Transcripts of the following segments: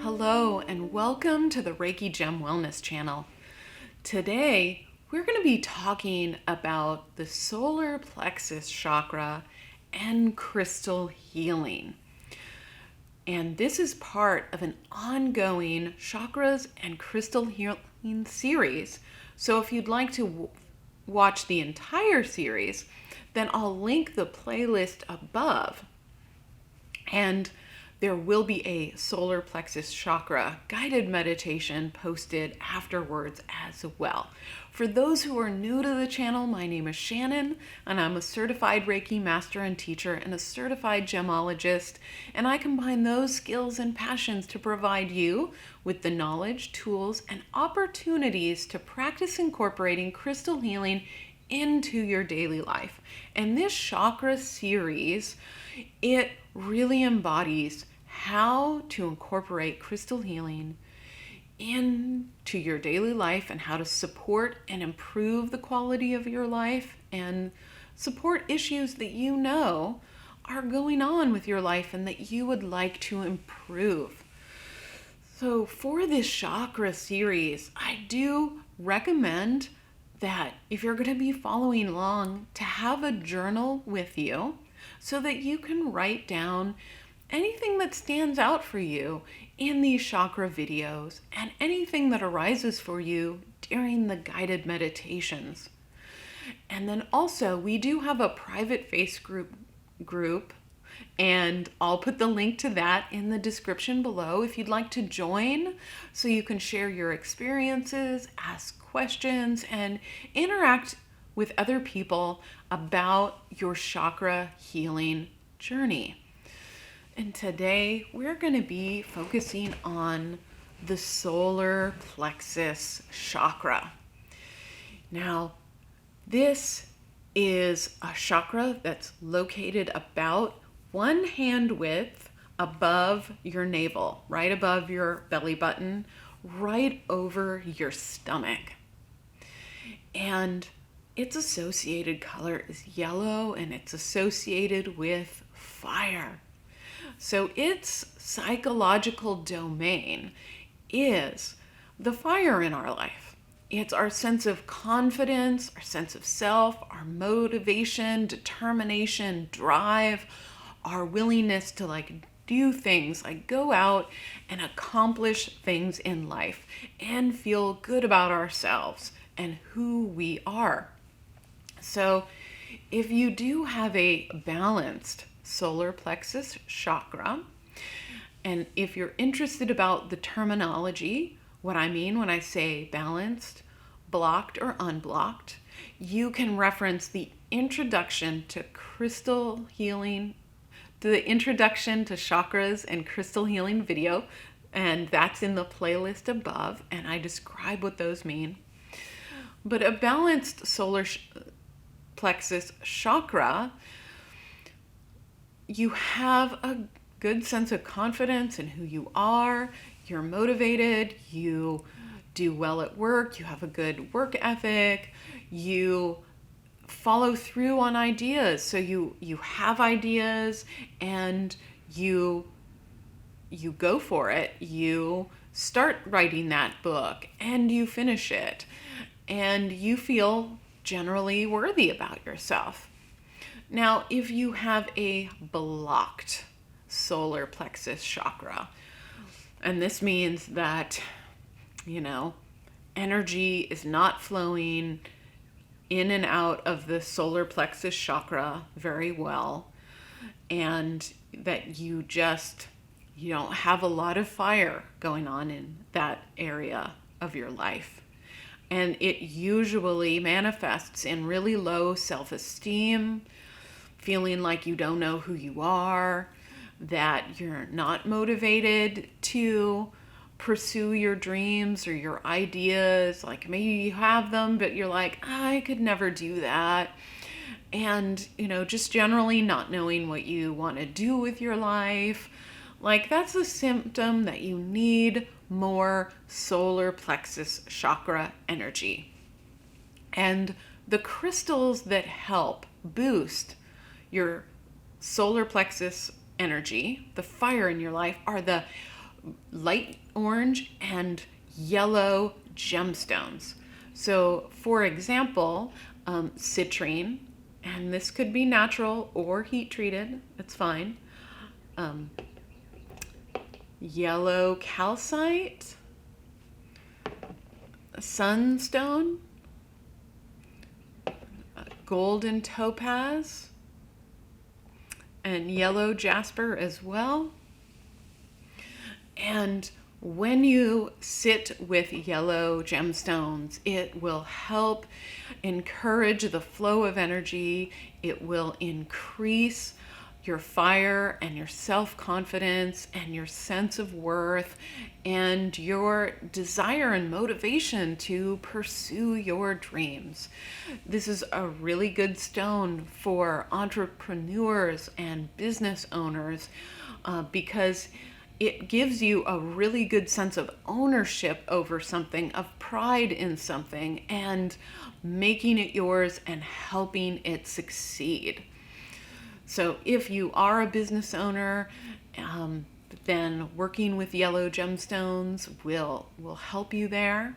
Hello and welcome to the Reiki Gem Wellness channel. Today we're going to be talking about the solar plexus chakra and crystal healing. And this is part of an ongoing chakras and crystal healing series. So if you'd like to watch the entire series, then I'll link the playlist above. And there will be a solar plexus chakra guided meditation posted afterwards as well. For those who are new to the channel, my name is Shannon, and I'm a certified Reiki master and teacher and a certified gemologist, and I combine those skills and passions to provide you with the knowledge, tools, and opportunities to practice incorporating crystal healing into your daily life. And this chakra series, it really embodies how to incorporate crystal healing into your daily life and how to support and improve the quality of your life and support issues that you know are going on with your life and that you would like to improve. So for this chakra series, I do recommend that if you're going to be following along, to have a journal with you so that you can write down anything that stands out for you in these chakra videos and anything that arises for you during the guided meditations. And then also we do have a private Facebook group, and I'll put the link to that in the description below if you'd like to join, so you can share your experiences, ask questions, and interact with other people about your chakra healing journey. And today we're going to be focusing on the solar plexus chakra. Now, this is a chakra that's located about one hand width above your navel, right above your belly button, right over your stomach. And its associated color is yellow, and it's associated with fire. So its psychological domain is the fire in our life. It's our sense of confidence, our sense of self, our motivation, determination, drive, our willingness to do things, like go out and accomplish things in life and feel good about ourselves and who we are. So if you do have a balanced solar plexus chakra, and if you're interested about the terminology, what I mean when I say balanced, blocked, or unblocked, you can reference the introduction to crystal healing, the introduction to chakras and crystal healing video, and that's in the playlist above, and I describe what those mean. But a balanced solar plexus chakra, you have a good sense of confidence in who you are, you're motivated, you do well at work, you have a good work ethic, you follow through on ideas. So you have ideas and you go for it. You start writing that book and you finish it, and you feel generally worthy about yourself. Now, if you have a blocked solar plexus chakra, and this means that, energy is not flowing in and out of the solar plexus chakra very well, and that you don't have a lot of fire going on in that area of your life. And it usually manifests in really low self-esteem, feeling like you don't know who you are, that you're not motivated to pursue your dreams or your ideas. Like maybe you have them, but you're like, I could never do that. And, just generally not knowing what you want to do with your life. Like that's a symptom that you need more solar plexus chakra energy. And the crystals that help boost your solar plexus energy, the fire in your life, are the light orange and yellow gemstones. So, for example, citrine, and this could be natural or heat treated, it's fine. Yellow calcite, sunstone, golden topaz, and yellow jasper as well. And when you sit with yellow gemstones, it will help encourage the flow of energy. It will increase your fire and your self-confidence and your sense of worth and your desire and motivation to pursue your dreams. This is a really good stone for entrepreneurs and business owners because it gives you a really good sense of ownership over something, of pride in something, and making it yours and helping it succeed. So if you are a business owner, then working with yellow gemstones will help you there.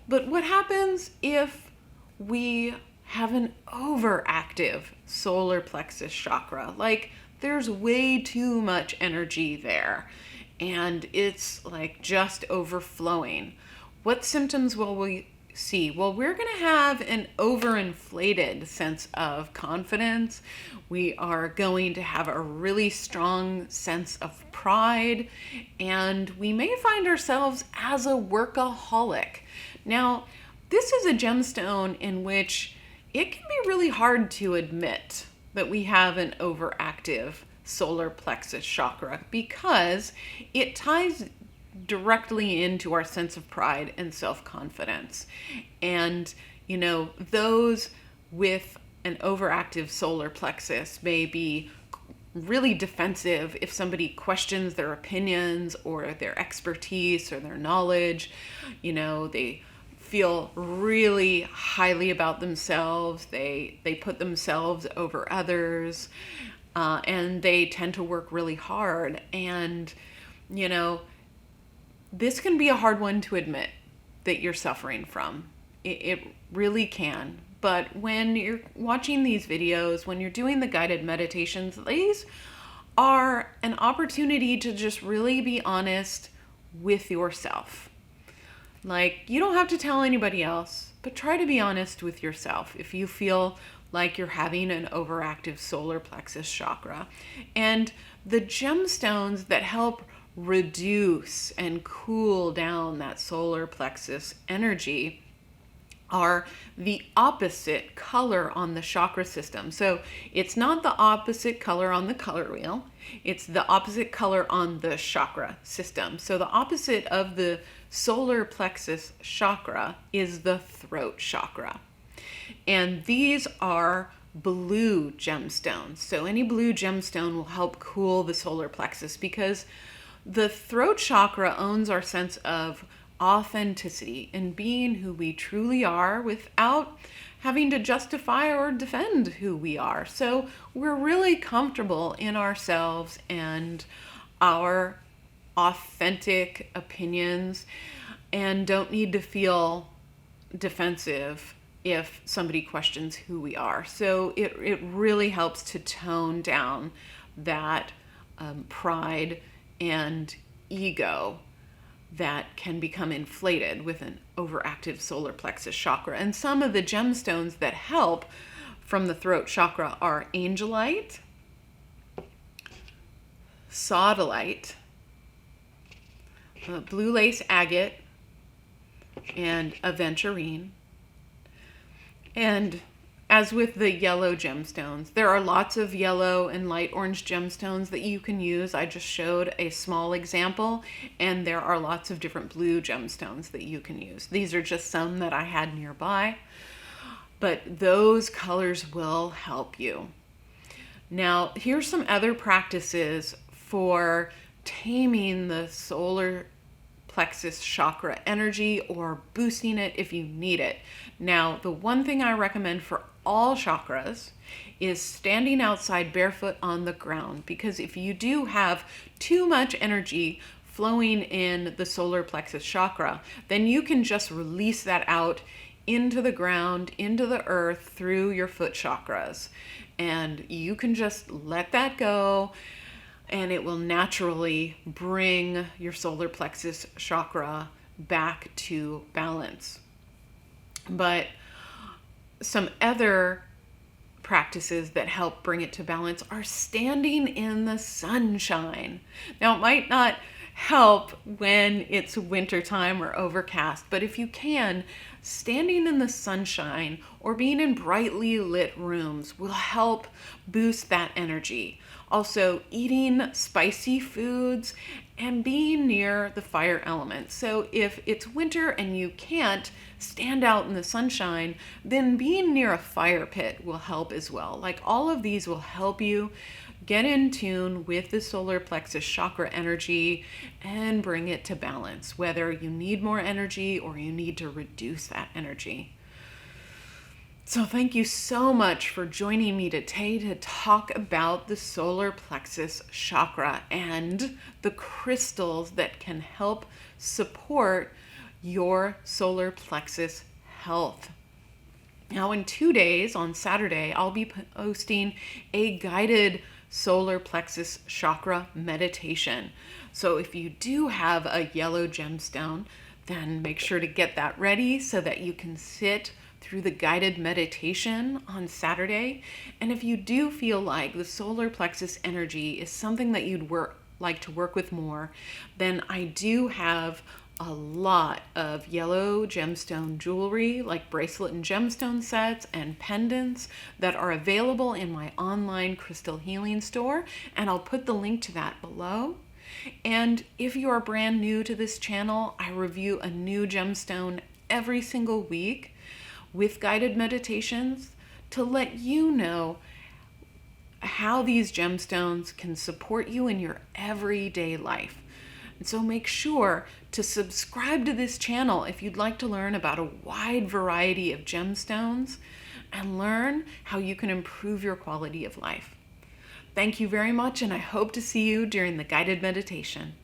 But what happens if we have an overactive solar plexus chakra? Like there's way too much energy there and it's like just overflowing. What symptoms will we see? Well, we're going to have an overinflated sense of confidence. We are going to have a really strong sense of pride, and we may find ourselves as a workaholic. Now, this is a gemstone in which it can be really hard to admit that we have an overactive solar plexus chakra because it ties directly into our sense of pride and self-confidence. And, you know, those with an overactive solar plexus may be really defensive if somebody questions their opinions or their expertise or their knowledge. You know, they feel really highly about themselves. They put themselves over others, and they tend to work really hard. And, you know, this can be a hard one to admit that you're suffering from. It really can. But when you're watching these videos, when you're doing the guided meditations, these are an opportunity to just really be honest with yourself. Like, you don't have to tell anybody else, but try to be honest with yourself if you feel like you're having an overactive solar plexus chakra. And the gemstones that help reduce and cool down that solar plexus energy are the opposite color on the chakra system. So it's not the opposite color on the color wheel, it's the opposite color on the chakra system. So the opposite of the solar plexus chakra is the throat chakra. And these are blue gemstones. So any blue gemstone will help cool the solar plexus because the throat chakra owns our sense of authenticity and being who we truly are without having to justify or defend who we are. So we're really comfortable in ourselves and our authentic opinions and don't need to feel defensive if somebody questions who we are. So it really helps to tone down that pride and ego that can become inflated with an overactive solar plexus chakra. And some of the gemstones that help from the throat chakra are angelite, sodalite, blue lace agate, and aventurine. And as with the yellow gemstones, there are lots of yellow and light orange gemstones that you can use. I just showed a small example, and there are lots of different blue gemstones that you can use. These are just some that I had nearby, but those colors will help you. Now, here's some other practices for taming the solar plexus chakra energy or boosting it if you need it. Now, the one thing I recommend for all chakras is standing outside barefoot on the ground, because if you do have too much energy flowing in the solar plexus chakra, then you can just release that out into the ground, into the earth through your foot chakras. And you can just let that go, and it will naturally bring your solar plexus chakra back to balance. But some other practices that help bring it to balance are standing in the sunshine. Now, it might not help when it's wintertime or overcast, but if you can, standing in the sunshine or being in brightly lit rooms will help boost that energy. Also, eating spicy foods and being near the fire element. So if it's winter and you can't stand out in the sunshine, then being near a fire pit will help as well. Like, all of these will help you get in tune with the solar plexus chakra energy and bring it to balance, whether you need more energy or you need to reduce that energy. So thank you so much for joining me today to talk about the solar plexus chakra and the crystals that can help support your solar plexus health. Now, in 2 days, on Saturday, I'll be posting a guided solar plexus chakra meditation. So if you do have a yellow gemstone, then make sure to get that ready so that you can sit through the guided meditation on Saturday. And if you do feel like the solar plexus energy is something that you'd like to work with more, then I do have a lot of yellow gemstone jewelry, like bracelet and gemstone sets and pendants, that are available in my online crystal healing store, and I'll put the link to that below. And if you are brand new to this channel, I review a new gemstone every single week with guided meditations to let you know how these gemstones can support you in your everyday life. And so make sure to subscribe to this channel if you'd like to learn about a wide variety of gemstones and learn how you can improve your quality of life. Thank you very much, and I hope to see you during the guided meditation.